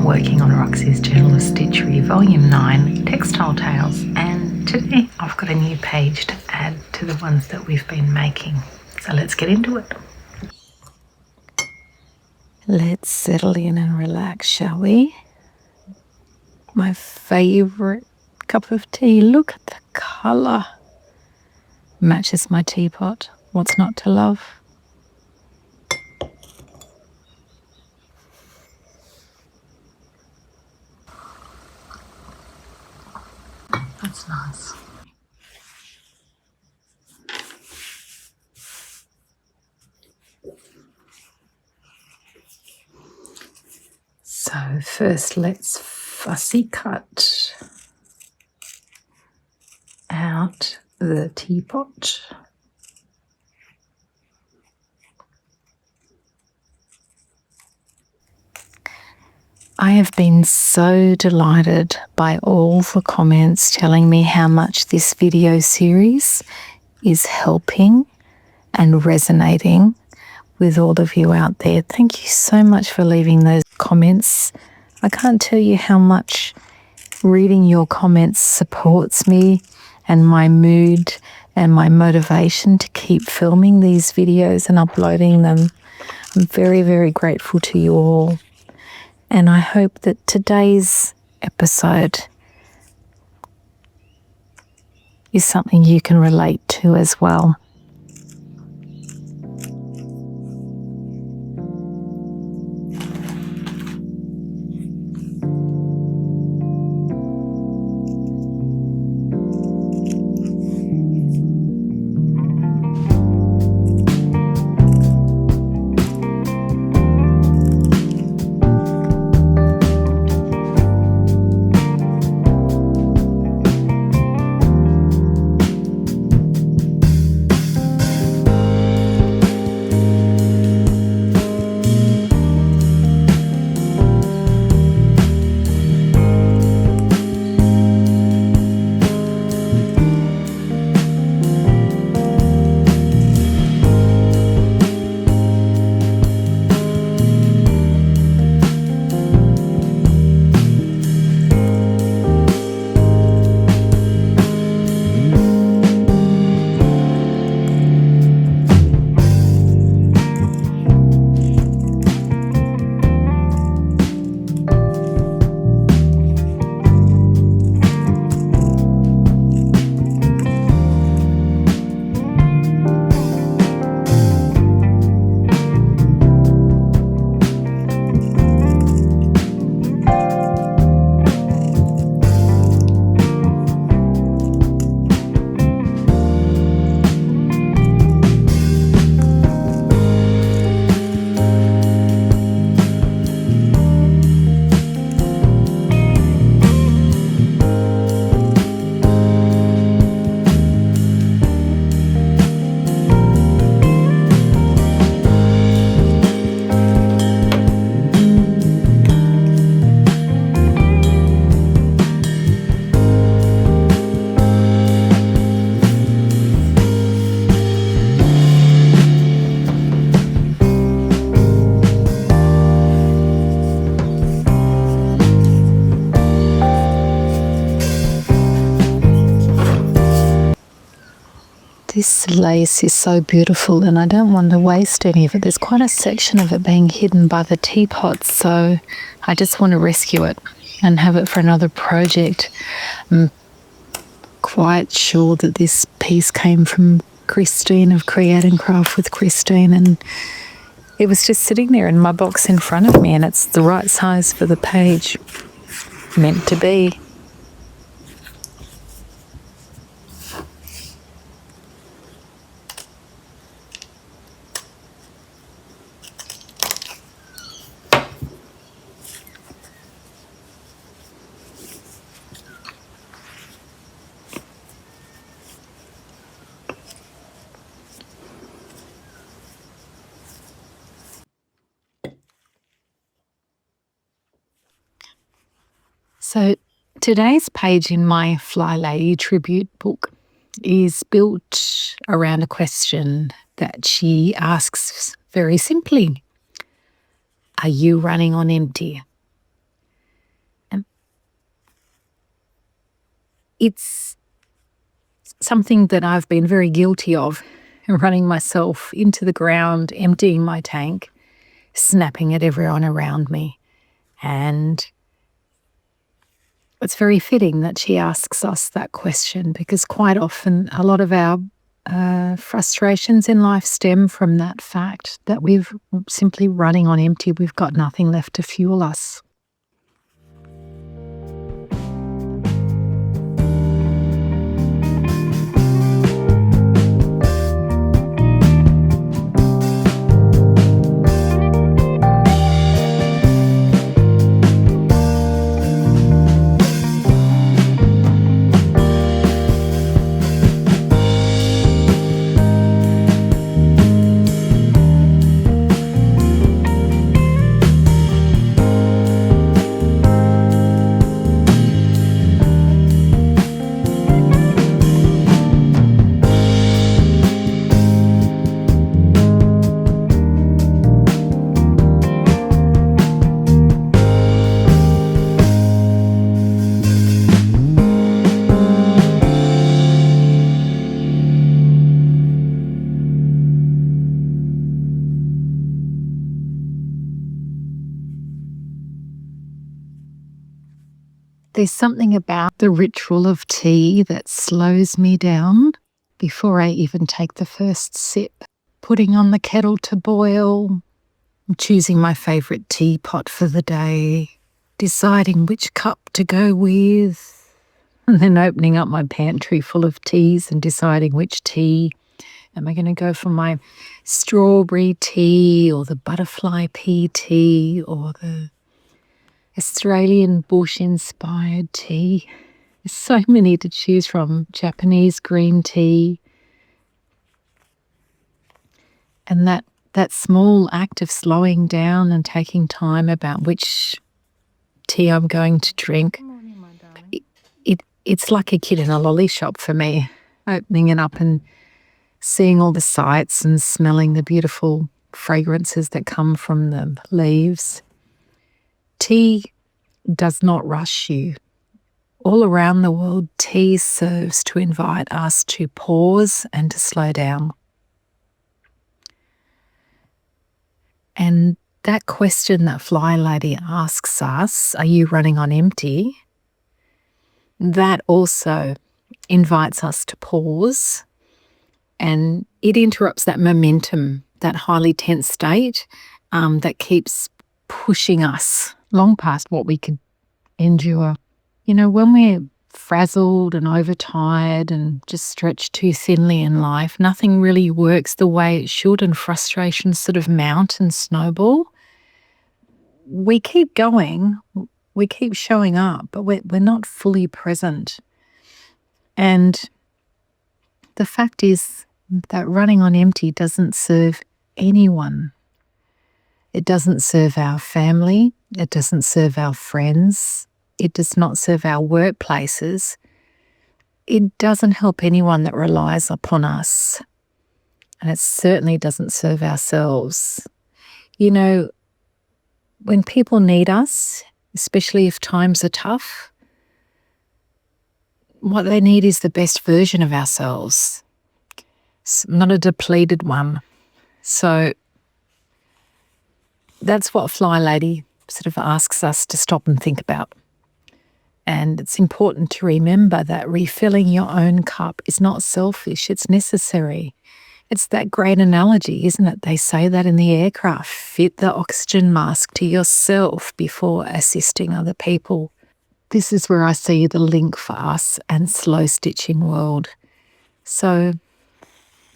I'm working on Roxy's Journal of Stitchery, Volume 9, Textile Tales, and today I've got a new page to add to the ones that we've been making. So let's get into it. Let's settle in and relax, shall we? My favourite cup of tea. Look at the colour. Matches my teapot. What's not to love? That's nice. So first let's fussy cut out the teapot. I have been so delighted by all the comments telling me how much this video series is helping and resonating with all of you out there. Thank you so much for leaving those comments. I can't tell you how much reading your comments supports me and my mood and my motivation to keep filming these videos and uploading them. I'm very, very grateful to you all. And I hope that today's episode is something you can relate to as well. This lace is so beautiful and I don't want to waste any of it. There's quite a section of it being hidden by the teapot, so I just want to rescue it and have it for another project. I'm quite sure that this piece came from Christine of Create and Craft with Christine, and it was just sitting there in my box in front of me, and it's the right size for the page, meant to be. So today's page in my FlyLady tribute book is built around a question that she asks very simply. Are you running on empty? it's something that I've been very guilty of, running myself into the ground, emptying my tank, snapping at everyone around me. And it's very fitting that she asks us that question, because quite often a lot of our frustrations in life stem from that fact that we've simply running on empty. We've got nothing left to fuel us. There's something about the ritual of tea that slows me down before I even take the first sip. Putting on the kettle to boil, choosing my favourite teapot for the day, deciding which cup to go with, and then opening up my pantry full of teas and deciding which tea. Am I going to go for my strawberry tea or the butterfly pea tea or the Australian bush-inspired tea? There's so many to choose from. Japanese green tea. And that small act of slowing down and taking time about which tea I'm going to drink, it's like a kid in a lolly shop for me, opening it up and seeing all the sights and smelling the beautiful fragrances that come from the leaves. Tea does not rush you. All around the world, tea serves to invite us to pause and to slow down. And that question that FlyLady asks us, are you running on empty? That also invites us to pause, and it interrupts that momentum, that highly tense state that keeps pushing us long past what we could endure. You know, when we're frazzled and overtired and just stretched too thinly in life, nothing really works the way it should, and frustrations sort of mount and snowball. We keep going, we keep showing up, but we're not fully present. And the fact is that running on empty doesn't serve anyone. It doesn't serve our family. It doesn't serve our friends. It does not serve our workplaces. It doesn't help anyone that relies upon us. And it certainly doesn't serve ourselves. You know, when people need us, especially if times are tough, what they need is the best version of ourselves, not a depleted one. So that's what FlyLady sort of asks us to stop and think about. And it's important to remember that refilling your own cup is not selfish, it's necessary. It's that great analogy, isn't it? They say that in the aircraft, fit the oxygen mask to yourself before assisting other people. This is where I see the link for us and slow stitching world. So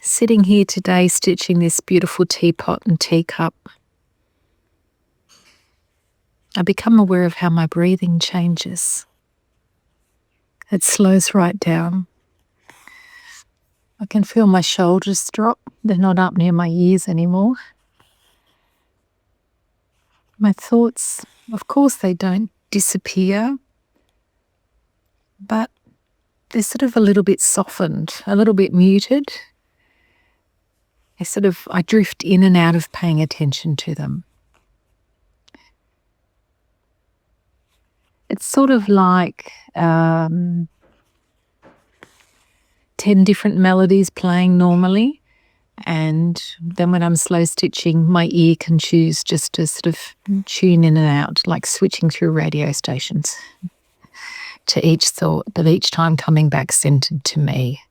sitting here today stitching this beautiful teapot and teacup, I become aware of how my breathing changes. It slows right down. I can feel my shoulders drop. They're not up near my ears anymore. My thoughts, of course, they don't disappear, but they're sort of a little bit softened, a little bit muted. I drift in and out of paying attention to them. It's sort of like 10 different melodies playing normally. And then when I'm slow stitching, my ear can choose just to sort of tune in and out, like switching through radio stations to each thought, but each time coming back centered to me.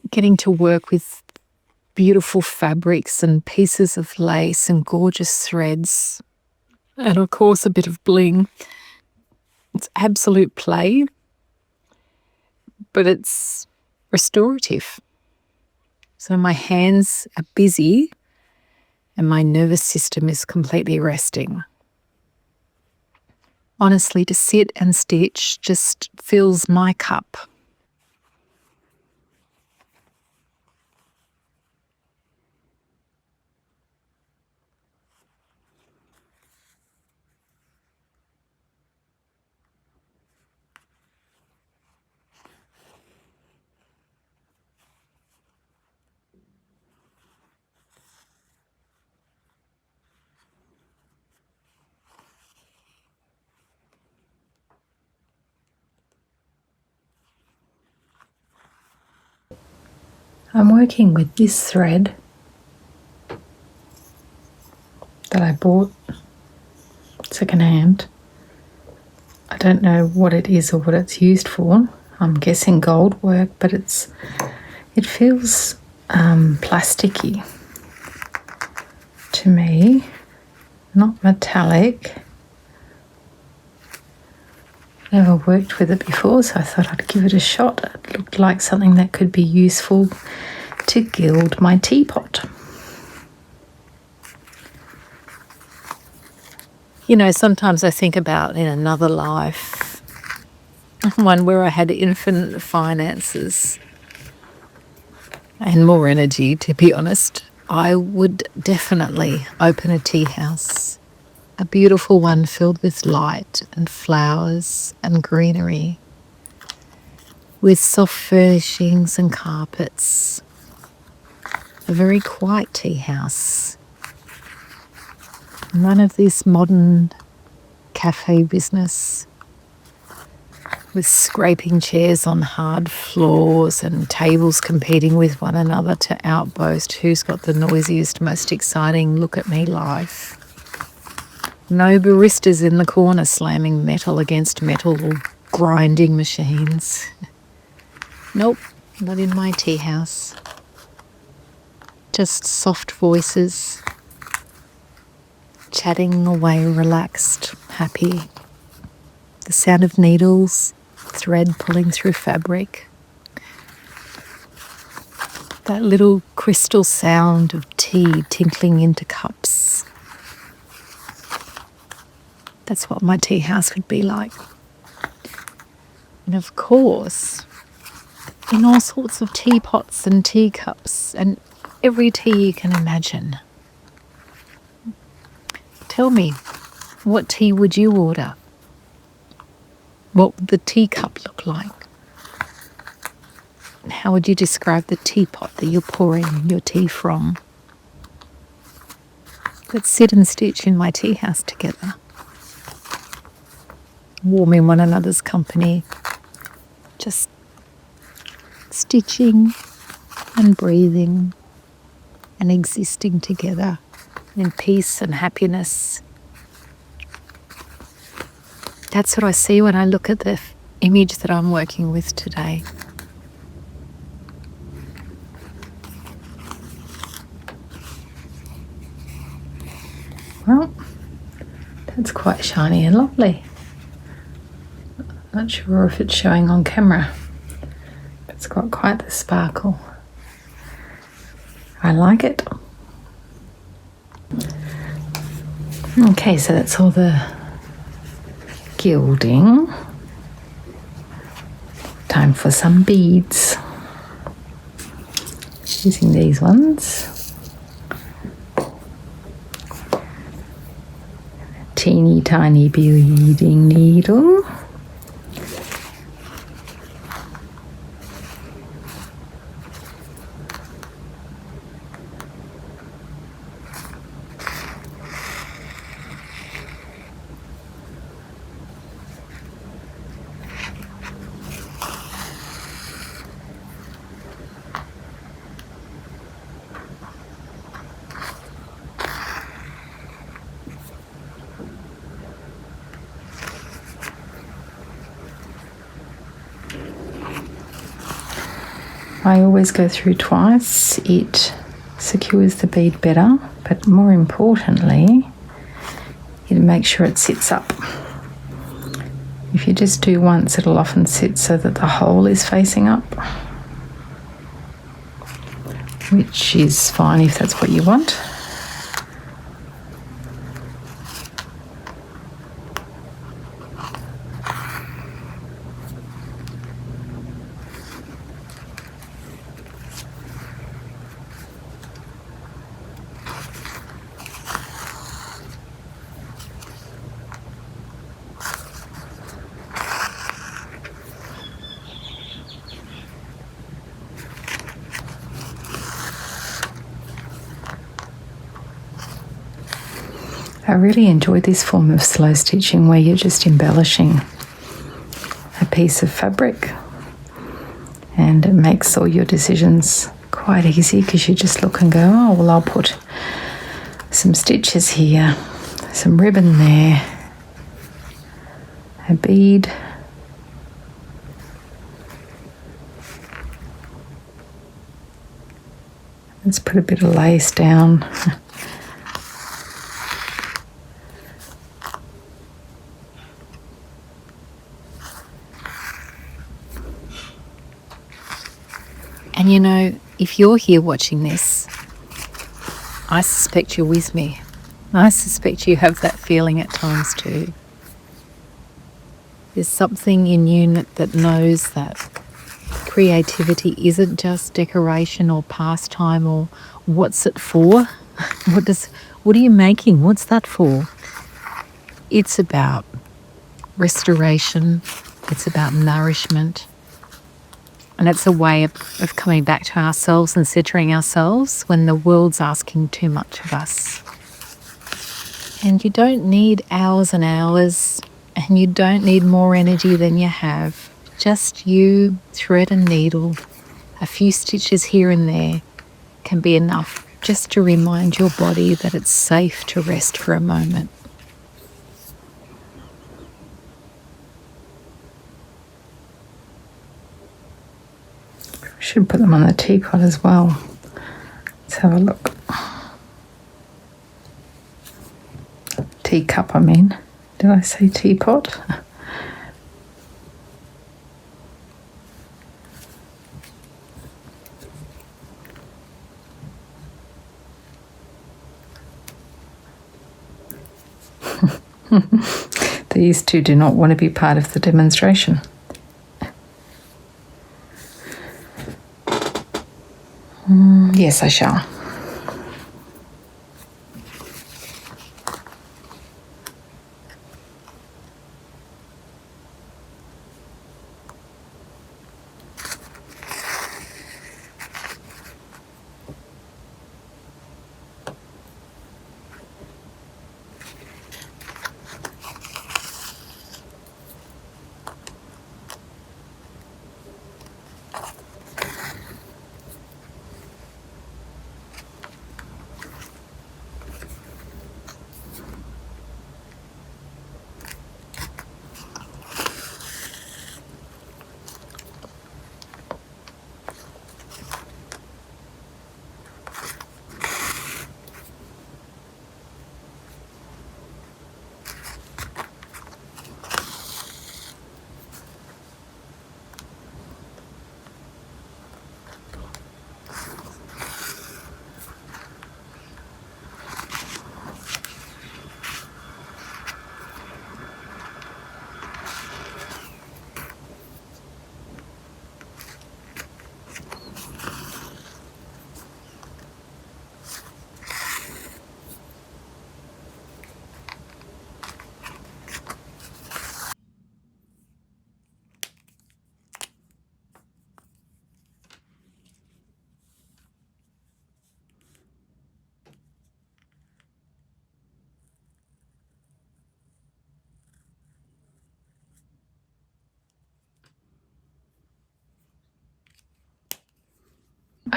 Getting to work with beautiful fabrics and pieces of lace and gorgeous threads, and of course a bit of bling. It's absolute play, but it's restorative. So my hands are busy and my nervous system is completely resting. Honestly, to sit and stitch just fills my cup. I'm working with this thread that I bought secondhand. I don't know what it is or what it's used for. I'm guessing gold work, but it feels plasticky to me, not metallic. Never worked with it before, so I thought I'd give it a shot. It looked like something that could be useful to gild my teapot. You know, sometimes I think about in another life, one where I had infinite finances and more energy, to be honest, I would definitely open a tea house. A beautiful one filled with light and flowers and greenery, with soft furnishings and carpets. A very quiet tea house. None of this modern cafe business with scraping chairs on hard floors and tables competing with one another to outboast who's got the noisiest, most exciting look at me life. No baristas in the corner slamming metal against metal or grinding machines. Nope, not in my tea house. Just soft voices, chatting away relaxed, happy. The sound of needles, thread pulling through fabric. That little crystal sound of tea tinkling into cups. That's what my tea house would be like. And of course, in all sorts of teapots and teacups and every tea you can imagine. Tell me, what tea would you order? What would the teacup look like? How would you describe the teapot that you're pouring your tea from? Let's sit and stitch in my tea house together. Warm in one another's company, just stitching and breathing and existing together in peace and happiness. That's what I see when I look at the image that I'm working with today. Well, that's quite shiny and lovely. Not sure if it's showing on camera. It's got quite the sparkle. I like it. Okay, so that's all the gilding. Time for some beads. Using these ones. Teeny tiny beading needle. I always go through twice. It secures the bead better, but more importantly, it makes sure it sits up. If you just do once, it'll often sit so that the hole is facing up, which is fine if that's what you want. I really enjoy this form of slow stitching where you're just embellishing a piece of fabric, and it makes all your decisions quite easy because you just look and go, oh, well, I'll put some stitches here, some ribbon there, a bead, let's put a bit of lace down. And you know, if you're here watching this, I suspect you're with me. I suspect you have that feeling at times too. There's something in you that knows that creativity isn't just decoration or pastime or what's it for? What are you making? What's that for? It's about restoration. It's about nourishment. And it's a way of coming back to ourselves and centering ourselves when the world's asking too much of us. And you don't need hours and hours, and you don't need more energy than you have. Just you, thread and needle, a few stitches here and there can be enough just to remind your body that it's safe to rest for a moment. Should put them on the teapot as well. Let's have a look. Teacup, I mean. Did I say teapot? These two do not want to be part of the demonstration. Yes, I shall.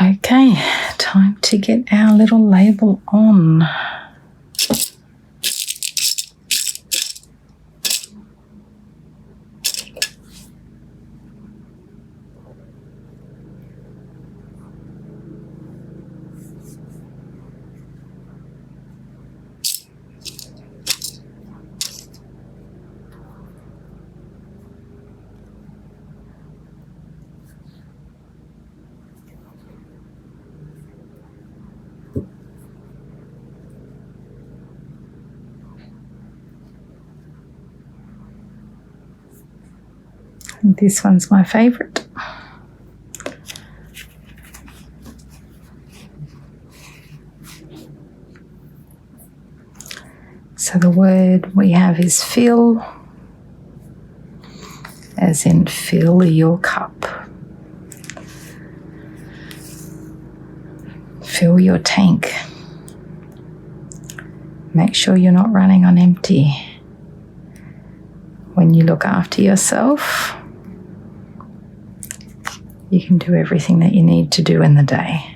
Okay, time to get our little label on. This one's my favourite. So the word we have is fill, as in fill your cup. Fill your tank. Make sure you're not running on empty. When you look after yourself, you can do everything that you need to do in the day.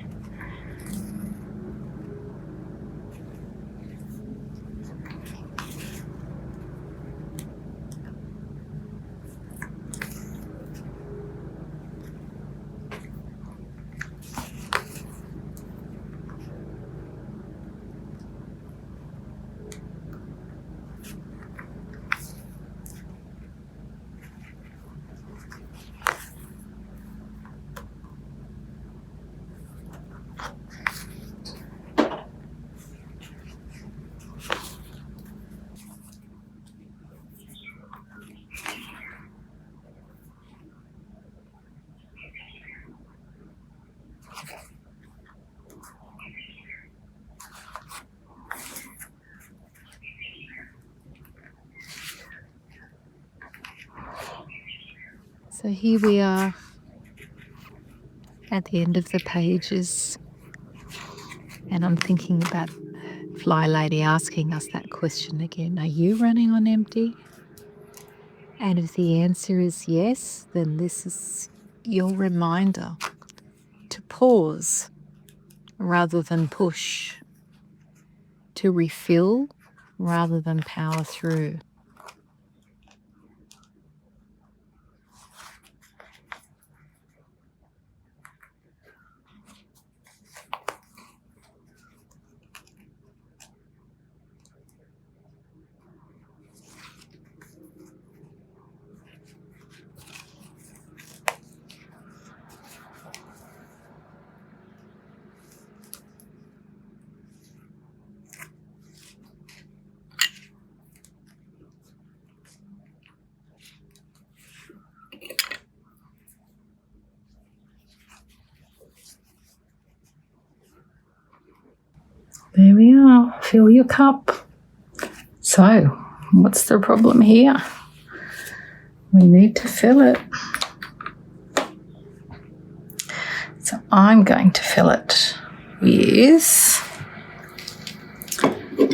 So here we are at the end of the pages, and I'm thinking about FlyLady asking us that question again. Are you running on empty? And if the answer is yes, then this is your reminder to pause rather than push, to refill rather than power through. There we are, fill your cup. So, what's the problem here? We need to fill it. So I'm going to fill it with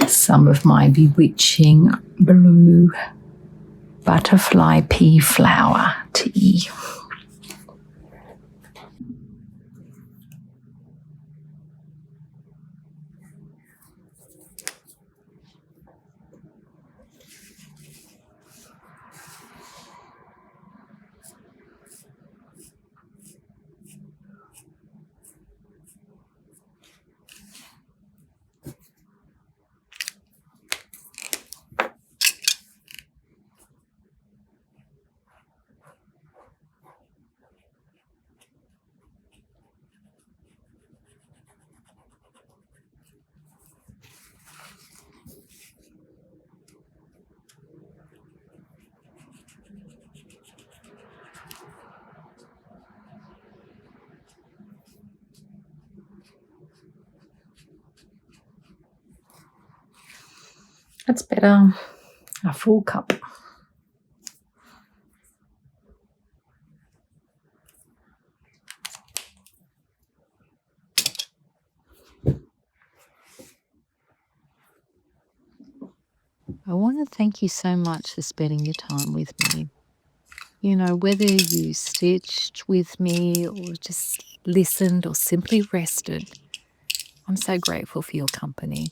some of my bewitching blue butterfly pea flower tea. That's better, a full cup. I want to thank you so much for spending your time with me. You know, whether you stitched with me or just listened or simply rested, I'm so grateful for your company.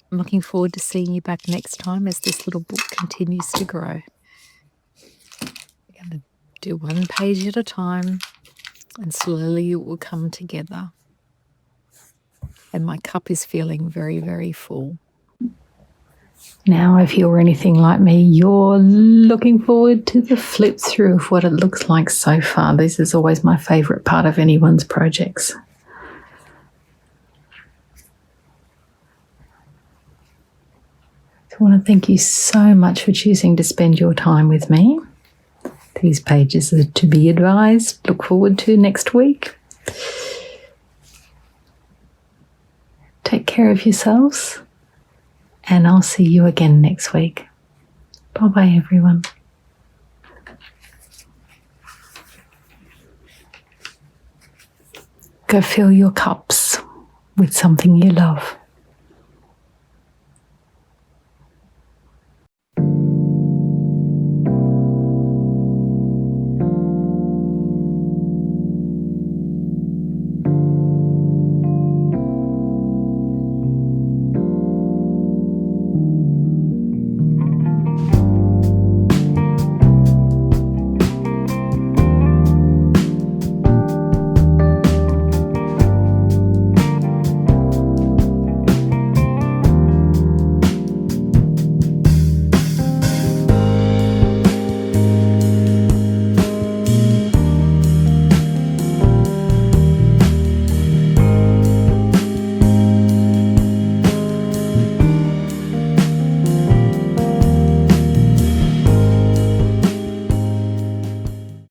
I'm looking forward to seeing you back next time as this little book continues to grow. We're going to do one page at a time, and slowly it will come together. And my cup is feeling very, very full. Now, if you're anything like me, you're looking forward to the flip through of what it looks like so far. This is always my favourite part of anyone's projects. I want to thank you so much for choosing to spend your time with me. These pages are to be advised. Look forward to next week. Take care of yourselves, and I'll see you again next week. Bye-bye, everyone. Go fill your cups with something you love.